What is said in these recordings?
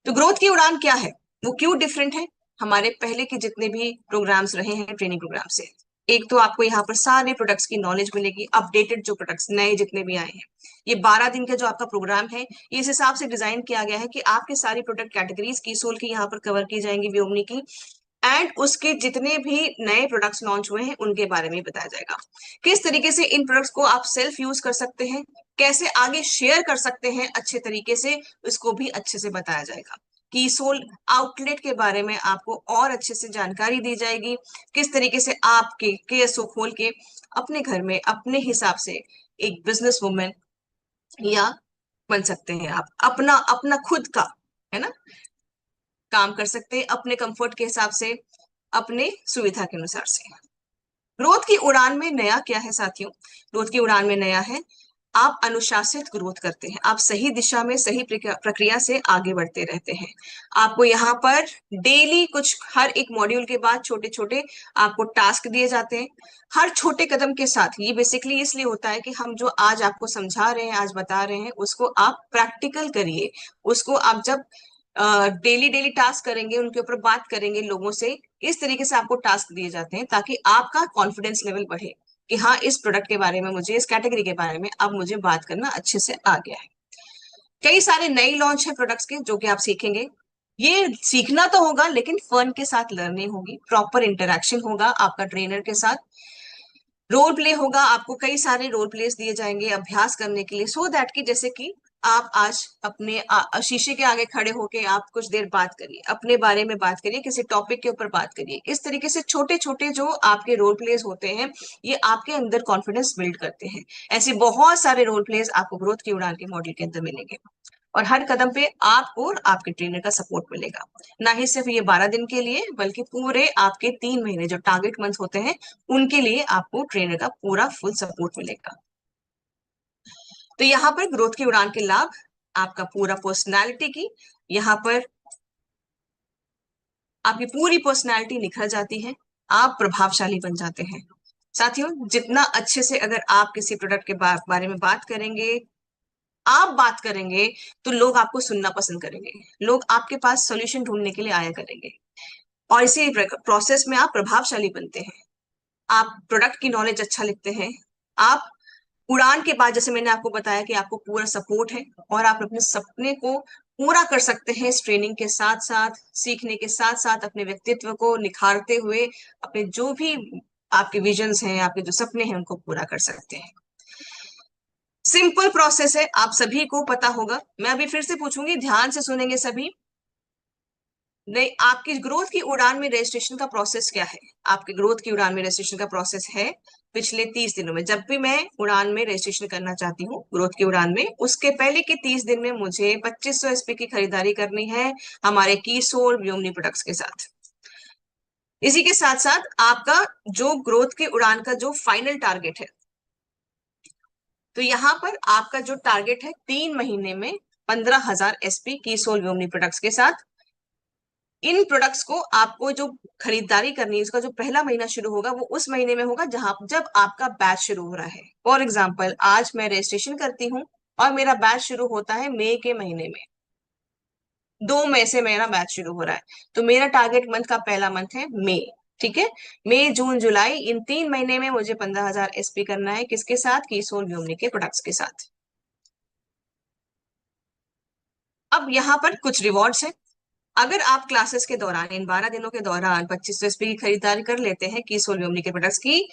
तो ग्रोथ की उड़ान क्या है, वो क्यों डिफरेंट है हमारे पहले के जितने भी प्रोग्राम्स रहे हैं ट्रेनिंग प्रोग्राम से? एक तो आपको यहाँ पर सारे प्रोडक्ट्स की नॉलेज मिलेगी, अपडेटेड जो प्रोडक्ट्स नए जितने भी आए हैं। ये 12 दिन का जो आपका प्रोग्राम है, ये इस हिसाब से डिजाइन किया गया है कि आपकी सारी प्रोडक्ट कैटेगरीज की सोल की यहाँ पर कवर की जाएंगी, व्योमनी की, एंड उसके जितने भी नए प्रोडक्ट्स लॉन्च हुए हैं उनके बारे में बताया जाएगा। किस तरीके से इन प्रोडक्ट्स को आप सेल्फ यूज कर सकते हैं, कैसे आगे शेयर कर सकते हैं अच्छे तरीके से, इसको भी अच्छे से बताया जाएगा। की सोल आउटलेट के बारे में आपको और अच्छे से जानकारी दी जाएगी, किस तरीके से आपके केएसओ खोल के अपने घर में अपने हिसाब से एक बिजनेस वुमेन या बन सकते हैं आप, अपना अपना खुद का, है ना, काम कर सकते हैं अपने कंफर्ट के हिसाब से, अपने सुविधा के अनुसार से। ग्रोथ की उड़ान में नया क्या है साथियों? ग्रोथ की उड़ान में नया है, आप अनुशासित ग्रोथ करते हैं, आप सही दिशा में सही प्रक्रिया से आगे बढ़ते रहते हैं। आपको यहाँ पर डेली कुछ हर एक मॉड्यूल के बाद छोटे छोटे आपको टास्क दिए जाते हैं। हर छोटे कदम के साथ, ये बेसिकली इसलिए होता है कि हम जो आज आपको समझा रहे हैं, आज बता रहे हैं, उसको आप प्रैक्टिकल करिए। उसको आप जब डेली डेली टास्क करेंगे, उनके ऊपर बात करेंगे लोगों से, इस तरीके से आपको टास्क दिए जाते हैं ताकि आपका कॉन्फिडेंस लेवल बढ़े कि हाँ, इस प्रोडक्ट के बारे में मुझे, इस कैटेगरी के बारे में अब मुझे बात करना अच्छे से आ गया है। कई सारे नए लॉन्च है प्रोडक्ट्स के जो कि आप सीखेंगे। ये सीखना तो होगा लेकिन फन के साथ लर्निंग होगी, प्रॉपर इंटरेक्शन होगा आपका ट्रेनर के साथ, रोल प्ले होगा, आपको कई सारे रोल प्लेस दिए जाएंगे अभ्यास करने के लिए, सो दैट कि जैसे कि आप आज अपने शीशे के आगे खड़े होके आप कुछ देर बात करिए, अपने बारे में बात करिए, किसी टॉपिक के ऊपर बात करिए। इस तरीके से छोटे छोटे जो आपके रोल प्लेस होते हैं, ये आपके अंदर कॉन्फिडेंस बिल्ड करते हैं। ऐसे बहुत सारे रोल प्लेस आपको ग्रोथ की उड़ान के मॉडल के अंदर मिलेंगे, और हर कदम पे आपको और आपके ट्रेनर का सपोर्ट मिलेगा। ना ही सिर्फ ये 12 दिन के लिए, बल्कि पूरे आपके 3 महीने जो टारगेट मंथ होते हैं, उनके लिए आपको ट्रेनर का पूरा फुल सपोर्ट मिलेगा। तो यहाँ पर ग्रोथ की उड़ान के लाभ, आपका पूरा पर्सनालिटी की, यहाँ पर आपकी पूरी पर्सनालिटी निखर जाती है, आप प्रभावशाली बन जाते हैं। साथियों, जितना अच्छे से अगर आप किसी प्रोडक्ट के बारे में बात करेंगे, आप बात करेंगे, तो लोग आपको सुनना पसंद करेंगे, लोग आपके पास सॉल्यूशन ढूंढने के लिए आया करेंगे, और इसी प्रोसेस में आप प्रभावशाली बनते हैं। आप प्रोडक्ट की नॉलेज अच्छा लिखते हैं, आप उड़ान के बाद, जैसे मैंने आपको बताया कि आपको पूरा सपोर्ट है, और आप अपने सपने को पूरा कर सकते हैं इस ट्रेनिंग के साथ साथ, सीखने के साथ साथ, अपने व्यक्तित्व को निखारते हुए, अपने जो भी आपके विजन्स हैं, आपके जो सपने हैं, उनको पूरा कर सकते हैं। सिंपल प्रोसेस है, आप सभी को पता होगा। मैं अभी फिर से पूछूंगी, ध्यान से सुनेंगे सभी। नहीं, आपकी ग्रोथ की उड़ान में रजिस्ट्रेशन का प्रोसेस क्या है? आपके ग्रोथ की उड़ान में रजिस्ट्रेशन का प्रोसेस है, पिछले 30 दिनों में जब भी मैं उड़ान में रजिस्ट्रेशन करना चाहती हूँ, ग्रोथ की उड़ान में, उसके पहले के 30 दिन में मुझे 2500 एसपी की खरीदारी करनी है हमारे की सोल व्योमनी प्रोडक्ट्स के साथ। इसी के साथ साथ आपका जो ग्रोथ की उड़ान का जो फाइनल टारगेट है, तो यहाँ पर आपका जो टारगेट है 3 महीने में 15,000 एसपी की सोल व्योमनी प्रोडक्ट्स के साथ। इन प्रोडक्ट्स को आपको जो खरीदारी करनी है, उसका जो पहला महीना शुरू होगा वो उस महीने में होगा जहां जब आपका बैच शुरू हो रहा है। फॉर एग्जाम्पल, आज मैं रजिस्ट्रेशन करती हूँ और मेरा बैच शुरू होता है मई के महीने में, 2 मई से मेरा बैच शुरू हो रहा है, तो मेरा टारगेट मंथ का पहला मंथ है मई। ठीक है, मई जून जुलाई, इन 3 महीने में मुझे 15,000 एसपी करना है, किसके साथ? की सोल व्योमनी के प्रोडक्ट्स के साथ। अब यहाँ पर कुछ रिवॉर्ड्स हैं। अगर आप क्लासेस के दौरान, इन 12 दिनों के दौरान 2500 एसपी की खरीदारी कर लेते हैं की सोल व्योमनी के प्रोडक्ट्स की,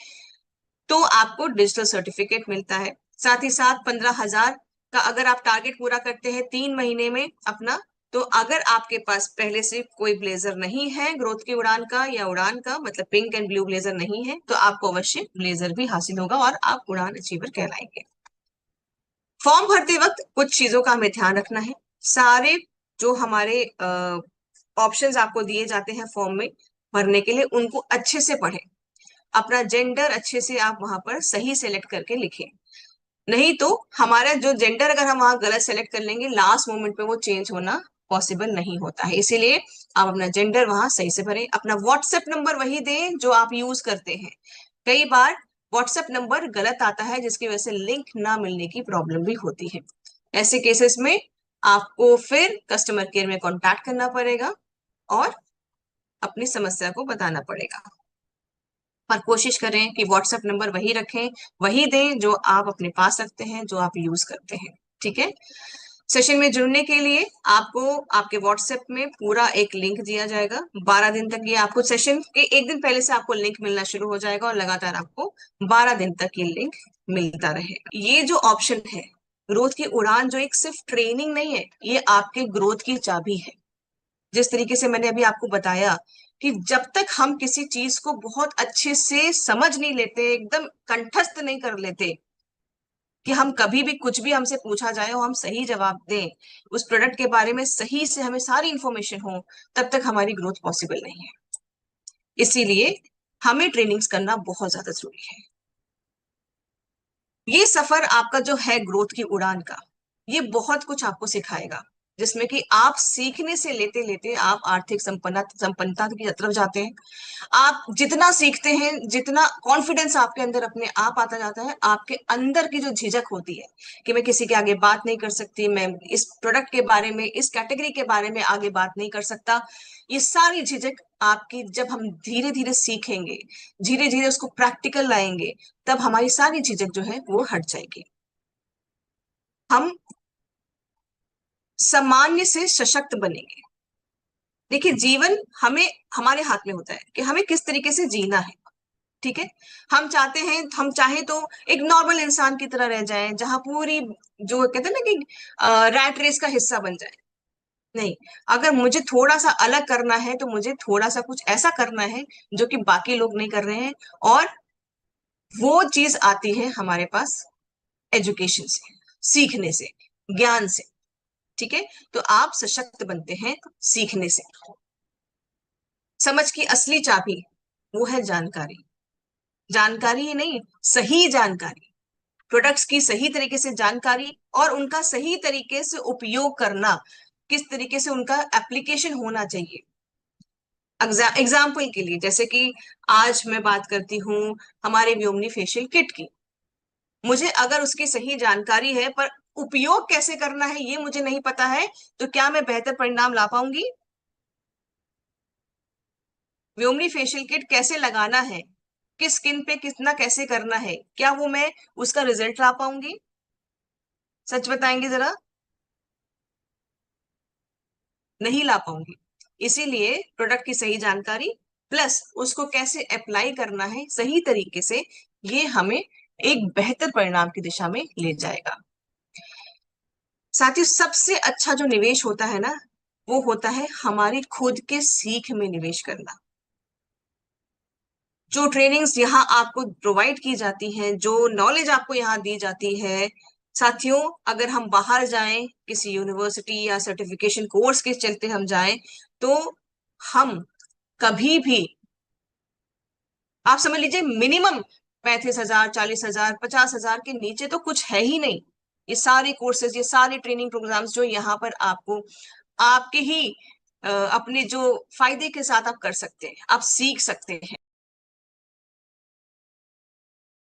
तो आपको डिजिटल सर्टिफिकेट मिलता है। साथ ही साथ 15,000 का अगर आप टारगेट पूरा करते हैं 3 महीने में अपना, तो अगर आपके पास पहले से कोई ब्लेजर नहीं है ग्रोथ की उड़ान का, या उड़ान का मतलब पिंक एंड ब्लू ब्लेजर नहीं है, तो आपको अवश्य ब्लेजर भी हासिल होगा और आप उड़ान अचीवर कहलाएंगे। फॉर्म भरते वक्त कुछ चीजों का हमें ध्यान रखना है। सारे जो हमारे ऑप्शंस आपको दिए जाते हैं फॉर्म में भरने के लिए, उनको अच्छे से पढ़ें, अपना जेंडर अच्छे से आप वहां पर सही सेलेक्ट करके लिखें। नहीं तो हमारा जो जेंडर अगर हम वहां गलत सेलेक्ट कर लेंगे, लास्ट मोमेंट पे वो चेंज होना पॉसिबल नहीं होता है। इसीलिए आप अपना जेंडर वहां सही से भरें, अपना व्हाट्सएप नंबर वही दें जो आप यूज करते हैं। कई बार व्हाट्सएप नंबर गलत आता है, जिसकी वजह से लिंक ना मिलने की प्रॉब्लम भी होती है। ऐसे केसेस में आपको फिर कस्टमर केयर में कांटेक्ट करना पड़ेगा और अपनी समस्या को बताना पड़ेगा। पर कोशिश करें कि व्हाट्सएप नंबर वही रखें, वही दें जो आप अपने पास रखते हैं, जो आप यूज करते हैं। ठीक है। सेशन में जुड़ने के लिए आपको आपके व्हाट्सएप में पूरा एक लिंक दिया जाएगा। 12 दिन तक ये आपको सेशन के एक दिन पहले से आपको लिंक मिलना शुरू हो जाएगा और लगातार आपको 12 दिन तक ये लिंक मिलता रहेगा। ये जो ऑप्शन है ग्रोथ की उड़ान, जो एक सिर्फ ट्रेनिंग नहीं है, ये आपके ग्रोथ की चाबी है। जिस तरीके से मैंने अभी आपको बताया कि जब तक हम किसी चीज को बहुत अच्छे से समझ नहीं लेते, एकदम कंठस्थ नहीं कर लेते कि हम कभी भी कुछ भी हमसे पूछा जाए और हम सही जवाब दें, उस प्रोडक्ट के बारे में सही से हमें सारी इंफॉर्मेशन हो, तब तक हमारी ग्रोथ पॉसिबल नहीं है। इसीलिए हमें ट्रेनिंग्स करना बहुत ज्यादा जरूरी है। ये सफर आपका जो है ग्रोथ की उड़ान का, ये बहुत कुछ आपको सिखाएगा, जिसमें कि आप सीखने से लेते लेते आप आर्थिक संपन्नता की तरफ जाते हैं। आप जितना सीखते हैं, जितना कॉन्फिडेंस आपके अंदर अपने आप आता जाता है, आपके अंदर की जो झिझक होती है कि मैं किसी के आगे बात नहीं कर सकती, मैं इस प्रोडक्ट के बारे में, इस कैटेगरी के बारे में आगे बात नहीं कर सकता, ये सारी झिझक आपकी, जब हम धीरे धीरे सीखेंगे, धीरे धीरे उसको प्रैक्टिकल लाएंगे, तब हमारी सारी झिझक जो है वो हट जाएगी। हम सामान्य से सशक्त बनेंगे। देखिए, जीवन हमें, हमारे हाथ में होता है कि हमें किस तरीके से जीना है। ठीक है। हम चाहते हैं, हम चाहे तो एक नॉर्मल इंसान की तरह रह जाएं, जहां पूरी, जो कहते हैं ना कि रैट रेस का हिस्सा बन जाए। नहीं, अगर मुझे थोड़ा सा अलग करना है तो मुझे थोड़ा सा कुछ ऐसा करना है जो कि बाकी लोग नहीं कर रहे हैं, और वो चीज आती है हमारे पास एजुकेशन से, सीखने से, ज्ञान से। ठीक है। तो आप सशक्त बनते हैं सीखने से। समझ की असली चाबी वो है जानकारी। जानकारी ही नहीं, सही जानकारी, प्रोडक्ट्स की सही तरीके से जानकारी और उनका सही तरीके से उपयोग करना, किस तरीके से उनका एप्लीकेशन होना चाहिए। एग्जाम्पल के लिए, जैसे कि आज मैं बात करती हूँ हमारे व्योमनी फेशियल किट की, मुझे अगर उसकी सही जानकारी है पर उपयोग कैसे करना है ये मुझे नहीं पता है, तो क्या मैं बेहतर परिणाम ला पाऊंगी? व्योमनी फेशियल किट कैसे लगाना है, किस स्किन पे कितना कैसे करना है, क्या वो मैं उसका रिजल्ट ला पाऊंगी? सच बताएंगे जरा? नहीं ला पाऊंगी। इसीलिए प्रोडक्ट की सही जानकारी प्लस उसको कैसे अप्लाई करना है सही तरीके से, ये हमें एक बेहतर परिणाम की दिशा में ले जाएगा। साथ ही सबसे अच्छा जो निवेश होता है ना, वो होता है हमारी खुद के सीख में निवेश करना। जो ट्रेनिंग्स यहाँ आपको प्रोवाइड की जाती हैं, जो नॉलेज आपको यहाँ दी जाती है, साथियों, अगर हम बाहर जाएं किसी यूनिवर्सिटी या सर्टिफिकेशन कोर्स के चलते हम जाएं, तो हम कभी भी, आप समझ लीजिए, मिनिमम 35,000, 40,000, 50,000 के नीचे तो कुछ है ही नहीं। ये सारे कोर्सेज, ये सारे ट्रेनिंग प्रोग्राम्स जो यहाँ पर आपको आपके ही अपने जो फायदे के साथ आप कर सकते हैं, आप सीख सकते हैं।